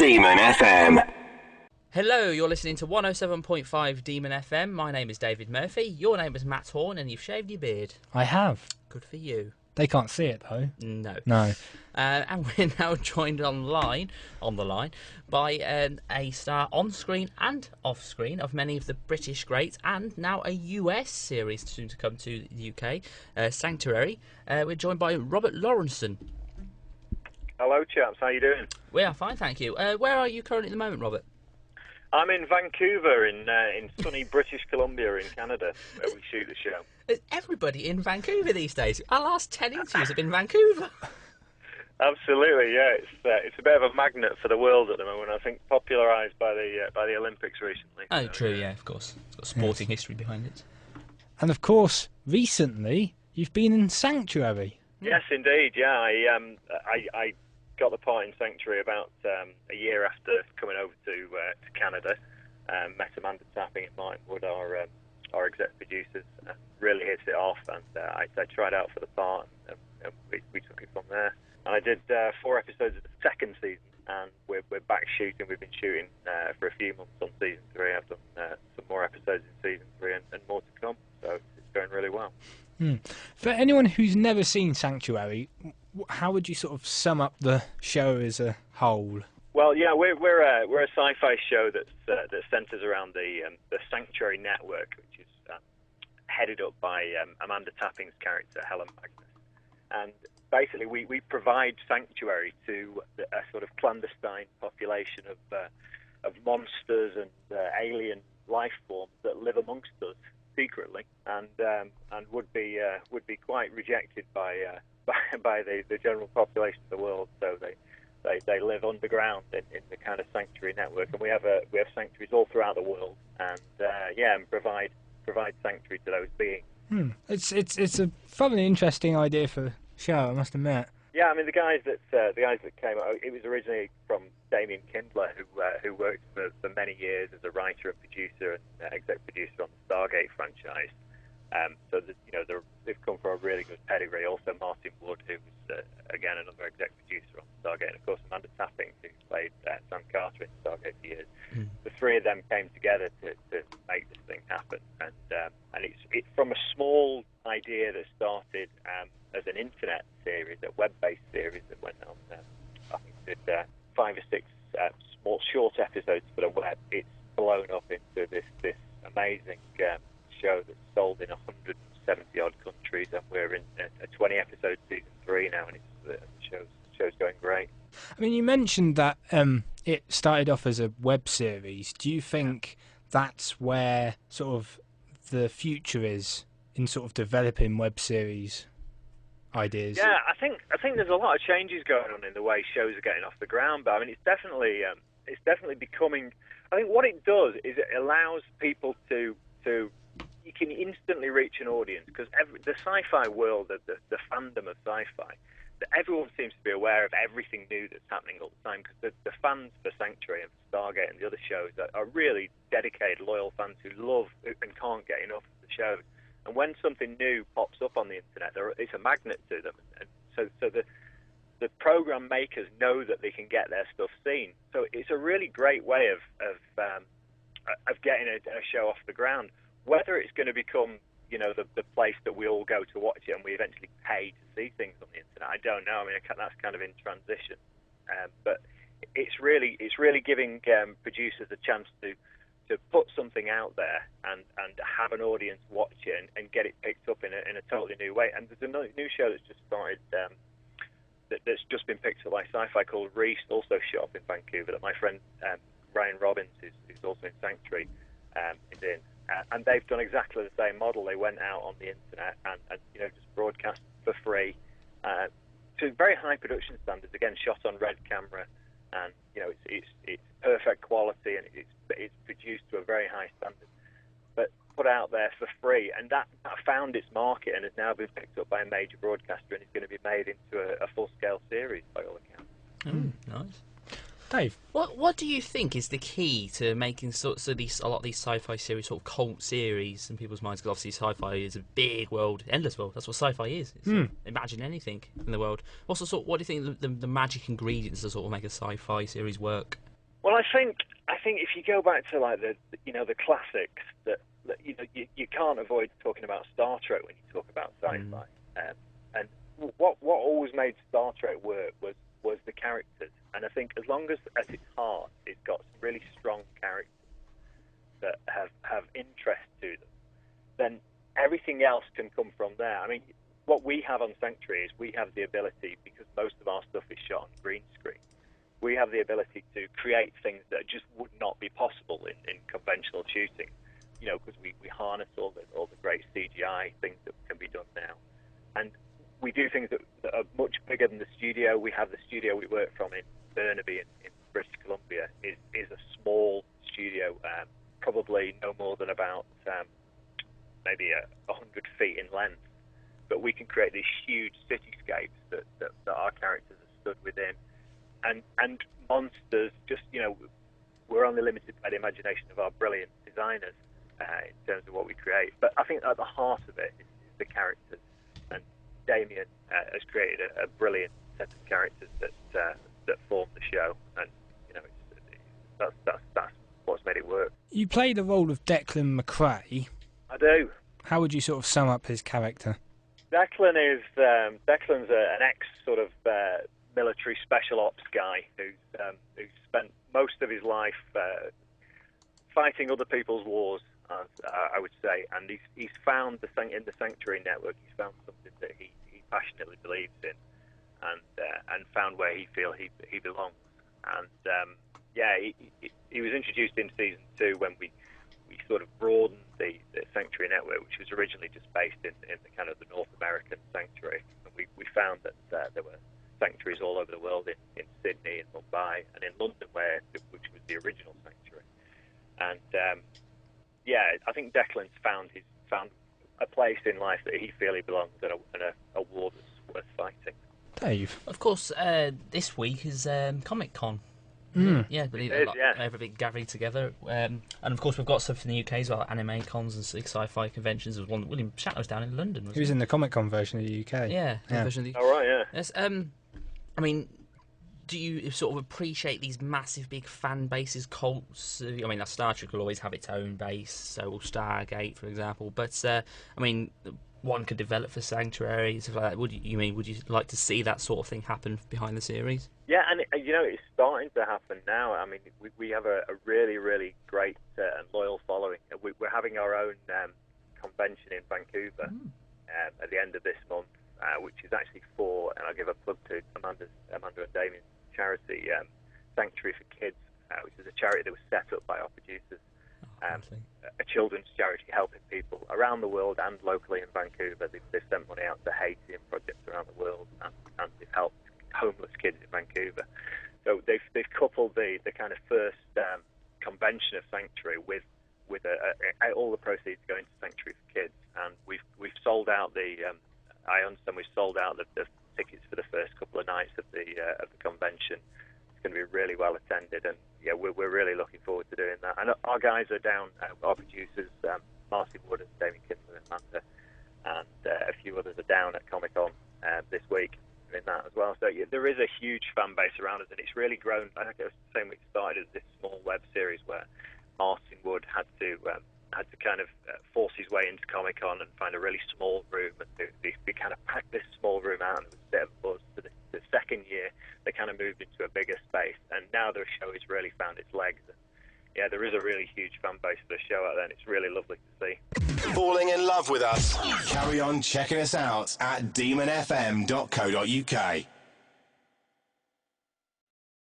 Demon FM. Hello, you're listening to 107.5 Demon FM. My name is David Murphy. Your name is Matt Horn, and you've shaved your beard. I have. Good for you. They can't see it though. No. No. And we're now joined on the line, by a star on screen and off screen of many of the British greats, and now a US series soon to come to the UK, Sanctuary. We're joined by Robert Lawrenson. Hello, chaps. How you doing? We are fine, thank you. Where are you currently at the moment, Robert? I'm in Vancouver, in sunny British Columbia in Canada, where we shoot the show. There's everybody in Vancouver these days. Our last 10 interviews have been Vancouver. Absolutely, yeah. It's a bit of a magnet for the world at the moment. I think popularised by the Olympics recently. Oh, true, yeah, of course. It's got sporting history behind it. And of course, recently you've been in Sanctuary. Yes, indeed. Yeah, I got the part in Sanctuary about a year after coming over to Canada. Met Amanda Tapping and Martin Wood, our exec producers, really hit it off, and I tried out for the part, and we took it from there. And I did 4 episodes of the second season, and we're back shooting. We've been shooting for a few months on season 3. I've done some more episodes in season 3 and more to come, so it's going really well. For anyone who's never seen Sanctuary, how would you sort of sum up the show as a whole? Well, yeah, we're a sci-fi show that centres around the Sanctuary Network, which is headed up by Amanda Tapping's character Helen Magnus, and basically we provide sanctuary to a sort of clandestine population of monsters and alien life forms that live amongst us secretly, and would be quite rejected by the general population of the world. So they live underground in the kind of sanctuary network, and we have sanctuaries all throughout the world, and and provide sanctuary to those beings. It's a thoroughly interesting idea for a show, I must admit. Yeah, I mean the guys that came out, it was originally from Damien Kindler, who worked for many years as a writer and producer and exec producer on the Stargate franchise. So they've come from a really good pedigree. Also Martin Wood, who was again another exec producer on Stargate, and of course Amanda Tapping, who played Sam Carter in Stargate for years. The 3 of them came together to make this thing happen, and it's from a small idea that started as an internet series, a web-based series that went on. I think did 5 or 6 small short episodes for the web. It's blown up into this amazing show that's sold in 170 odd countries, and we're in a 20 episode season 3 now, and the show's going great. I mean, you mentioned that it started off as a web series. Do you think that's where sort of the future is in sort of developing web series ideas? Yeah, I think there's a lot of changes going on in the way shows are getting off the ground, but I mean it's definitely becoming. I think what it does is it allows people to you can instantly reach an audience, because the sci-fi world, the fandom of sci-fi, everyone seems to be aware of everything new that's happening all the time, because the fans for Sanctuary and for Stargate and the other shows are really dedicated, loyal fans who love and can't get enough of the shows. And when something new pops up on the internet, it's a magnet to them, and so the program makers know that they can get their stuff seen. So it's a really great way of getting a show off the ground. Whether it's going to become, the place that we all go to watch it and we eventually pay to see things on the internet, I don't know. I mean, that's kind of in transition, but it's really giving producers a chance to put something out there and have an audience watch it and get it picked up in a totally new way. And there's a new show that's just started that's just been picked up by Sci-Fi called Reese, also shot up in Vancouver, that my friend Ryan Robbins, who's also in Sanctuary, is in. And they've done exactly the same model. They went out on the internet and just broadcast for free to very high production standards. Again, shot on red camera, and it's perfect quality, and it's produced to a very high standard, but put out there for free. And that found its market and has now been picked up by a major broadcaster, and is going to be made into a full-scale series by all accounts. Nice. Dave, what do you think is the key to making a lot of these sci-fi series sort of cult series in people's minds? Because obviously sci-fi is a big world, endless world. That's what sci-fi is. Imagine anything in the world. What do you think the magic ingredients to sort of make a sci-fi series work? Well, I think if you go back to like the classics, that you can't avoid talking about Star Trek when you talk about sci-fi. And what always made Star Trek work was the characters. And I think as long as at its heart it's got some really strong characters that have interest to them, then everything else can come from there. I mean, what we have on Sanctuary is we have the ability, because most of our stuff is shot on green screen, we have the ability to create things that just would not be possible in conventional shooting, because we harness all the great CGI things that can be done now. And we do things that are much bigger than the studio. We have the studio we work from in Burnaby in British Columbia is a small studio, probably no more than about maybe 100 feet in length. But we can create these huge cityscapes that our characters are stood within. And monsters, just, we're only limited by the imagination of our brilliant designers in terms of what we create. But I think at the heart of it is the characters. And Damien has created a brilliant set of characters that form the show. And, that's what's made it work. You play the role of Declan McRae. I do. How would you sort of sum up his character? Declan's an ex sort of military special ops guy who's spent most of his life fighting other people's wars, I would say, and he's found in the Sanctuary network. He's found something that he passionately believes in, and found where he feels he belongs. And he was introduced in season 2 when we sort of broadened the Sanctuary network, which was originally just based in the kind of the North American Sanctuary. And we found that there were sanctuaries all over the world, in Sydney and Mumbai and in London, which was the original sanctuary. And I think Declan's found a place in life that he feels he belongs, and a war that's worth fighting. Dave, of course, this week is Comic-Con. Yeah, believe it. Everything gathering together, and of course we've got stuff in the UK as well, anime cons and sci-fi conventions. There was one. William Shatner's down in London. He was in the Comic-Con version of the UK. Yeah. Version of the... Oh right, yeah. Yes. I mean, do you sort of appreciate these massive, big fan bases, cults? I mean, Star Trek will always have its own base, so will Stargate, for example. But I mean, one could develop for Sanctuary, stuff like that. Would you like to see that sort of thing happen behind the series? Yeah, and it's starting to happen now. I mean, we have a really, really great and loyal following. We're having our own convention in Vancouver at the end of this month, which is actually for, and I'll give a plug to Amanda and Damien's charity, Sanctuary for Kids, which is a charity that was set up by our producers. A children's charity helping people around the world and locally in Vancouver. They've sent money out to Haiti and projects around the world, and they've helped homeless kids in Vancouver. So they've coupled the kind of first convention of Sanctuary with all the proceeds going to Sanctuary for Kids, and we've sold out I understand we've sold out the tickets for the first couple of nights of the convention. It's going to be really well attended, and we're really looking forward to doing that. And our guys are down, our producers, Martin Wood and Damien Kindler and Amanda, and a few others are down at Comic-Con this week doing that as well. So there is a huge fan base around us, and it's really grown. I think it was the same week it started as this small web series where Martin Wood had to kind of force his way into Comic-Con and find a really small room, and they kind of packed this small room out, and there was a bit of buzz. So the second year they kind of moved into a bigger space, and now the show has really found its legs. And there is a really huge fan base for the show out there, and it's really lovely to see. Falling in love with us? Carry on checking us out at demonfm.co.uk.